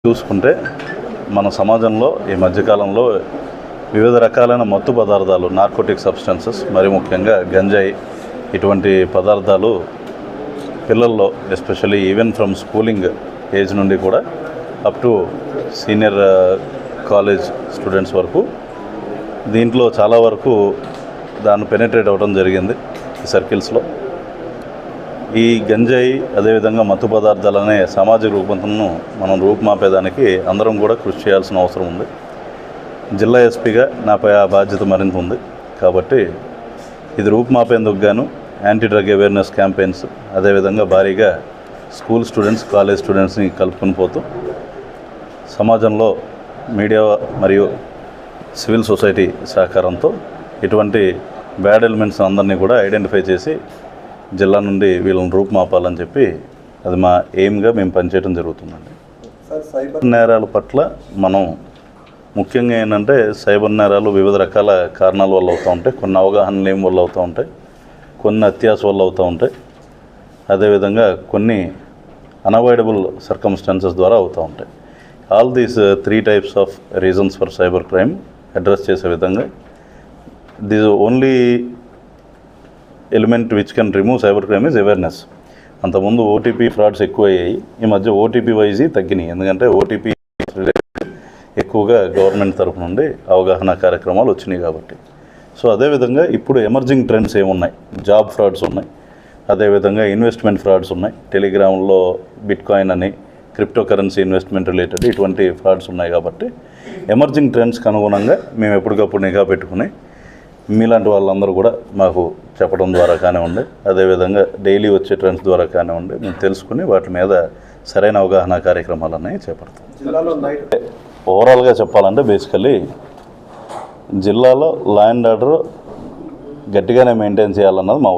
చూసుకుంటే మన సమాజంలో ఈ మధ్యకాలంలో వివిధ రకాలైన మత్తు పదార్థాలు, నార్కోటిక్ సబ్స్టెన్సెస్, మరి ముఖ్యంగా గంజాయి ఇటువంటి పదార్థాలు పిల్లల్లో especially even from schooling age నుండి కూడా up to senior college students వరకు దీంట్లో చాలా వరకు దాన్ని పెనిట్రేట్ అవ్వడం జరిగింది ఈ సర్కిల్స్లో. ఈ గంజాయి అదేవిధంగా మత్తు పదార్థాలనే సామాజిక రూపంను మనం రూపుమాపేదానికి అందరం కూడా కృషి చేయాల్సిన అవసరం ఉంది. జిల్లా ఎస్పీగా నాపై ఆ బాధ్యత మరింత ఉంది కాబట్టి ఇది రూపుమాపేందుకు గాను యాంటీ డ్రగ్ అవేర్నెస్ క్యాంపెయిన్స్, అదేవిధంగా భారీగా స్కూల్ స్టూడెంట్స్, కాలేజ్ స్టూడెంట్స్ని కలుపుకొని పోతూ సమాజంలో మీడియా మరియు సివిల్ సొసైటీ సహకారంతో ఇటువంటి బ్యాడ్ ఎలిమెంట్స్ అందరినీ కూడా ఐడెంటిఫై చేసి జిల్లా నుండి వీళ్ళని రూపుమాపాలని చెప్పి అది మా ఎయిమ్గా మేము పనిచేయడం జరుగుతుందండి. సైబర్ నేరాల పట్ల మనం ముఖ్యంగా ఏంటంటే సైబర్ నేరాలు వివిధ రకాల కారణాల వల్ల అవుతూ ఉంటాయి. కొన్ని అవగాహన లేని వల్ల అవుతూ ఉంటాయి, కొన్ని అత్యాశ వల్ల అవుతూ ఉంటాయి, అదేవిధంగా కొన్ని అన్అవాయిడబుల్ సర్కమ్స్టాన్సెస్ ద్వారా అవుతూ ఉంటాయి. All these 3 types of reasons for cyber crime address చేసే విధంగా this only element which can remove cyber crime is awareness. అంతకుముందు ఓటీపీ ఫ్రాడ్స్ ఎక్కువయ్యాయి, ఈ మధ్య ఓటీపీ వైజ్ తగ్గినాయి. ఎందుకంటే ఓటీపీ ఎక్కువగా గవర్నమెంట్ తరఫు నుండి అవగాహన కార్యక్రమాలు వచ్చినాయి కాబట్టి. సో అదేవిధంగా ఇప్పుడు ఎమర్జింగ్ ట్రెండ్స్ ఏమున్నాయి, జాబ్ ఫ్రాడ్స్ ఉన్నాయి, అదేవిధంగా ఇన్వెస్ట్మెంట్ ఫ్రాడ్స్ ఉన్నాయి. టెలిగ్రామ్లో బిట్కాయిన్ అని, క్రిప్టో కరెన్సీ ఇన్వెస్ట్మెంట్ రిలేటెడ్ ఇటువంటి ఫ్రాడ్స్ ఉన్నాయి కాబట్టి ఎమర్జింగ్ ట్రెండ్స్కి అనుగుణంగా మేము ఎప్పటికప్పుడు నిఘా పెట్టుకుని మీలాంటి వాళ్ళందరూ కూడా మాకు చెప్పడం ద్వారా కానివ్వండి, అదేవిధంగా డైలీ వచ్చే ట్రెండ్స్ ద్వారా కానివ్వండి, మేము తెలుసుకుని వాటి మీద సరైన అవగాహన కార్యక్రమాలు అనేవి చేపడతాం. ఓవరాల్గా చెప్పాలంటే బేసికలీ జిల్లాలో లా అండ్ ఆర్డర్ గట్టిగానే మెయింటైన్ చేయాలన్నది మా ఉద్దేశం.